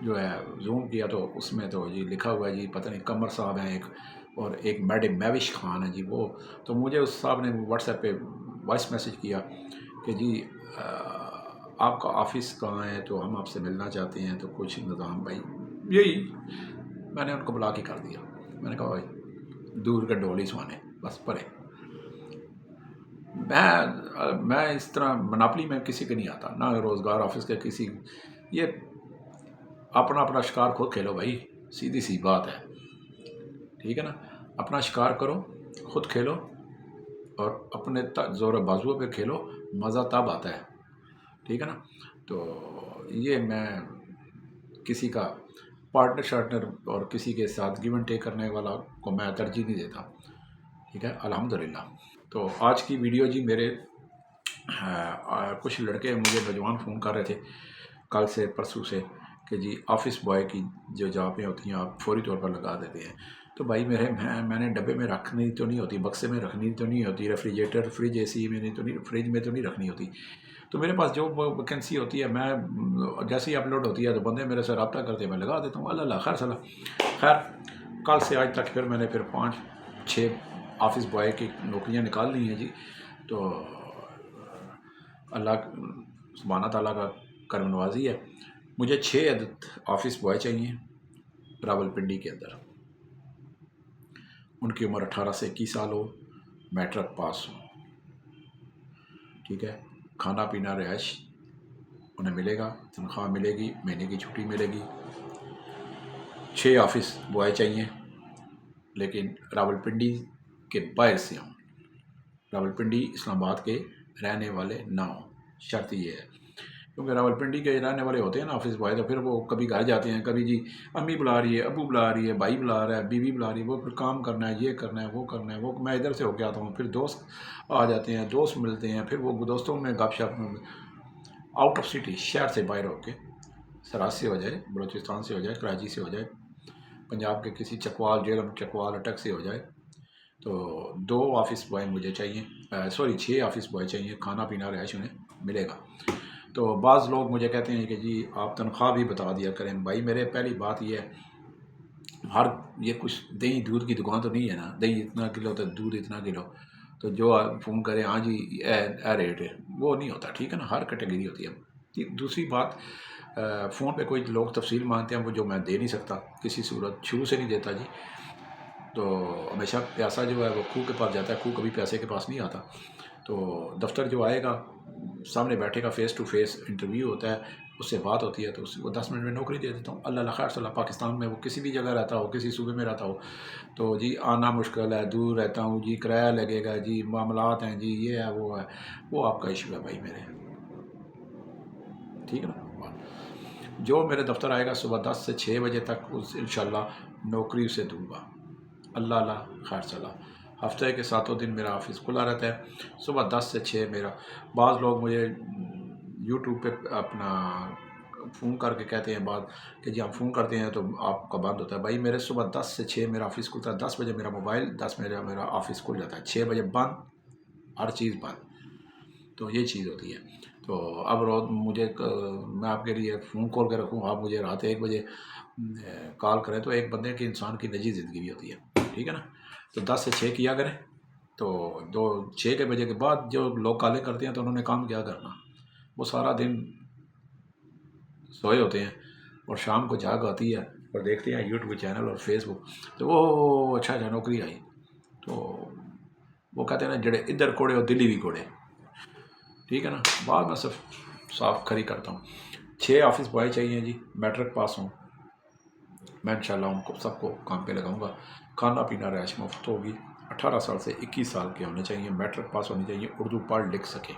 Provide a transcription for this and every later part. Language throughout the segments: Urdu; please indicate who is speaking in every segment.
Speaker 1: جو ہے زوم کیا تو اس میں تو جی لکھا ہوا ہے جی پتہ نہیں قمر صاحب ہیں ایک، اور ایک میڈم میوش خان ہے جی وہ، تو مجھے اس صاحب نے واٹس ایپ پہ وائس میسیج کیا کہ جی آپ کا آفس کہاں ہے، تو ہم آپ سے ملنا چاہتے ہیں، تو کچھ نظام بھائی یہی، میں نے ان کو بلاک ہی کر دیا، میں نے کہا بھائی دور کا ڈول ہی سوانے بس پرے، میں اس طرح مناپلی میں کسی کے نہیں آتا، نہ روزگار آفس کے کسی، یہ اپنا اپنا شکار خود کھیلو بھائی، سیدھی سی بات ہے، ٹھیک ہے نا، اپنا شکار کرو خود کھیلو، اور اپنے زور و بازو پہ کھیلو، مزہ تب آتا ہے، ٹھیک ہے نا، تو یہ میں کسی کا پارٹنر شارٹنر اور کسی کے ساتھ گیو اینڈ ٹیک کرنے والا کو میں ترجیح نہیں دیتا، ٹھیک ہے الحمدللہ۔ تو آج کی ویڈیو جی میرے کچھ لڑکے مجھے نوجوان فون کر رہے تھے کل سے پرسوں سے کہ جی آفس بوائے کی جو جابیں ہوتی ہیں آپ فوری طور پر لگا دیتے ہیں، تو بھائی میں نے ڈبے میں رکھنی تو نہیں ہوتی، بکسے میں رکھنی تو نہیں ہوتی، ریفریجریٹر فریج اے سی میں نہیں تو نہیں، فریج میں تو نہیں رکھنی ہوتی، تو میرے پاس جو ویکینسی ہوتی ہے میں جیسے ہی اپلوڈ ہوتی ہے تو بندے میرے سے رابطہ کرتے ہیں، میں لگا دیتا ہوں، اللہ خیر صلاح خیر۔ کل سے آج تک پھر میں نے 5-6 آفس بوائے کی نوکریاں نکال لی ہیں جی، تو اللہ سبحانہ تعالیٰ کا کرم نوازی ہے، مجھے 6 عدد آفس بوائے چاہیے راولپنڈی کے اندر، ان کی عمر 18 سے 21 سال ہو، میٹرک پاس ہو، ٹھیک ہے، کھانا پینا رہائش انہیں ملے گا، تنخواہ ملے گی، مہینے کی چھٹی ملے گی، 6 آفس بوائے چاہیے لیکن راولپنڈی کے باہر سے ہوں، راولپنڈی اسلام آباد کے رہنے والے نہ ہوں، شرط یہ ہے، کیونکہ راولپنڈی کے رہنے والے ہوتے ہیں نا آفس بوائے، تو پھر وہ کبھی گھر جاتے ہیں، کبھی جی امی بلا رہی ہے، ابو بلا رہی ہے، بھائی بلا رہا ہے، بیوی بلا رہی ہے، وہ پھر کام کرنا ہے، یہ کرنا ہے، وہ کرنا ہے، وہ میں ادھر سے ہو کے آتا ہوں، پھر دوست آ جاتے ہیں، دوست ملتے ہیں، پھر وہ دوستوں میں گپ شپ میں آؤٹ آف سٹی، شہر سے باہر ہو کے، سراج سے ہو جائے، بلوچستان سے ہو جائے، کراچی سے ہو جائے، پنجاب کے کسی چکوال جیلم چکوال اٹک سے ہو جائے، تو 2 آفس بوائے مجھے چاہیے، 6 آفس بوائے چاہیے، کھانا پینا رہائش انہیں ملے گا۔ تو بعض لوگ مجھے کہتے ہیں کہ جی آپ تنخواہ بھی بتا دیا کریں، بھائی میرے پہلی بات یہ ہے، یہ کچھ دہی دودھ کی دکان تو نہیں ہے نا، دہی اتنا کلو تو دودھ اتنا کلو، تو جو فون کرے ہاں جی اے ریٹ ہے، وہ نہیں ہوتا، ٹھیک ہے نا، ہر کیٹیگری ہوتی ہے۔ دوسری بات، فون پہ کوئی لوگ تفصیل مانگتے ہیں، وہ جو میں دے نہیں سکتا کسی صورت، شروع سے نہیں دیتا جی، تو ہمیشہ پیاسہ جو ہے وہ کھو کے پاس جاتا ہے، کھو کبھی پیاسے کے پاس نہیں آتا، تو دفتر جو آئے گا سامنے بیٹھے گا، فیس ٹو فیس انٹرویو ہوتا ہے، اس سے بات ہوتی ہے، تو اس کو 10 منٹ میں نوکری دے دیتا ہوں، اللہ خیر صلاح، پاکستان میں وہ کسی بھی جگہ رہتا ہو، کسی صوبے میں رہتا ہو، تو جی آنا مشکل ہے، دور رہتا ہوں جی، کرایہ لگے گا جی، معاملات ہیں جی، یہ ہے وہ آپ کا ایشو ہے بھائی میرے، ٹھیک ہے نا، جو میرے دفتر آئے گا صبح 10 سے 6 بجے تک انشاءاللہ نوکری اسے دوں گا، اللہ خیر صلاح، ہفتے کے 7 دن میرا آفس کھلا رہتا ہے، صبح 10 سے 6 میرا، بعض لوگ مجھے یوٹیوب پہ اپنا فون کر کے کہتے ہیں بعد کہ جی ہم فون کرتے ہیں تو آپ کا بند ہوتا ہے، بھائی میرے صبح 10 سے 6 میرا آفس کھلتا ہے، 10 بجے میرا موبائل، 10 میرا آفس کھل جاتا ہے، 6 بجے بند، ہر چیز بند، تو یہ چیز ہوتی ہے، تو اب مجھے میں آپ کے لیے فون کال کر رکھوں، آپ مجھے رات 1 بجے کال کریں، تو ایک بندے کی انسان کی نجی زندگی بھی ہوتی ہے، ٹھیک ہے نا، تو 10 سے 6 کیا کریں، تو 6 بجے کے بعد جو لوگ کالیں کرتے ہیں تو انہوں نے کام کیا کرنا، وہ سارا دن سوئے ہوتے ہیں، اور شام کو جاگ آتی ہے اور دیکھتے ہیں یوٹیوب چینل اور فیس بک، تو وہ اچھا نوکری آئی، تو وہ کہتے ہیں نا جڑے ادھر کوڑے اور دلی بھی کوڑے، ٹھیک ہے نا، بعد میں صرف صاف کھری کرتا ہوں، 6 آفس بوائے چاہیے جی، میٹرک پاس ہوں، میں انشاءاللہ ان کو سب کو کام پہ لگاؤں گا، کھانا پینا رہائش مفت ہوگی، 18 سال سے 21 سال کے ہونے چاہیے، میٹرک پاس ہونی چاہیے، اردو پڑھ لکھ سکے،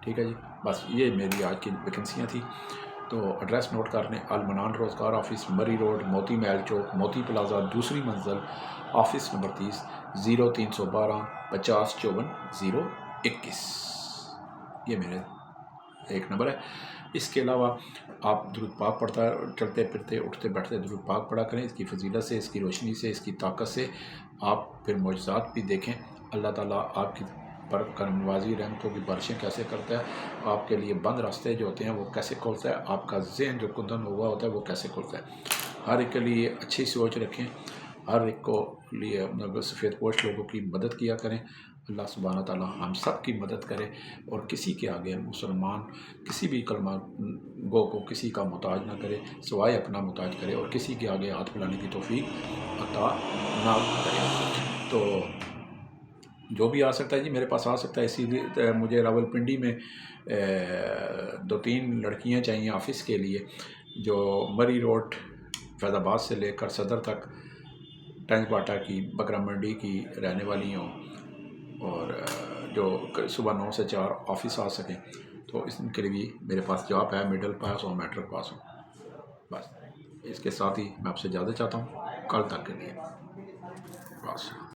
Speaker 1: ٹھیک ہے جی، بس یہ میری آج کی ویکنسیاں تھیں، تو ایڈریس نوٹ کر لیں، المنان روزگار آفس، مری روڈ، موتی محل چوک، موتی پلازا، دوسری منزل، آفس نمبر 30، 0312 50 54 021، یہ میرے ایک نمبر ہے۔ اس کے علاوہ آپ درود پاک پڑھتا چلتے پھرتے اٹھتے بیٹھتے درود پاک پڑھا کریں، اس کی فضیلت سے، اس کی روشنی سے، اس کی طاقت سے آپ پھر معجزات بھی دیکھیں، اللہ تعالیٰ آپ کی پر کرم نوازی رحمتوں کی بارشیں کیسے کرتا ہے، آپ کے لیے بند راستے جو ہوتے ہیں وہ کیسے کھولتا ہے، آپ کا ذہن جو کندن ہوا ہوتا ہے وہ کیسے کھولتا ہے۔ ہر ایک کے لیے اچھی سوچ رکھیں، ہر ایک کو لیے سفید پوش لوگوں کی مدد کیا کریں۔ اللہ سبحانہ تعالیٰ ہم سب کی مدد کرے، اور کسی کے آگے مسلمان کسی بھی کلمہ گو کو کسی کا محتاج نہ کرے سوائے اپنا محتاج کرے، اور کسی کے آگے ہاتھ پھیلانے کی توفیق عطا نہ کرے۔ تو جو بھی آ سکتا ہے جی میرے پاس آ سکتا ہے، اسی لیے مجھے راولپنڈی میں 2-3 لڑکیاں چاہیے آفس کے لیے، جو مری روڈ فیض آباد سے لے کر صدر تک ٹینک باٹا کی بکرا منڈی کی رہنے والی ہوں، اور جو صبح 9 سے 4 آفس آ سکیں۔ تو اس کے لیے بھی میرے پاس جاب ہے، مڈل پاس اور میٹرک پاس ہوں۔ بس اس کے ساتھ ہی میں آپ سے اجازت چاہتا ہوں، کل تک کے لیے بس۔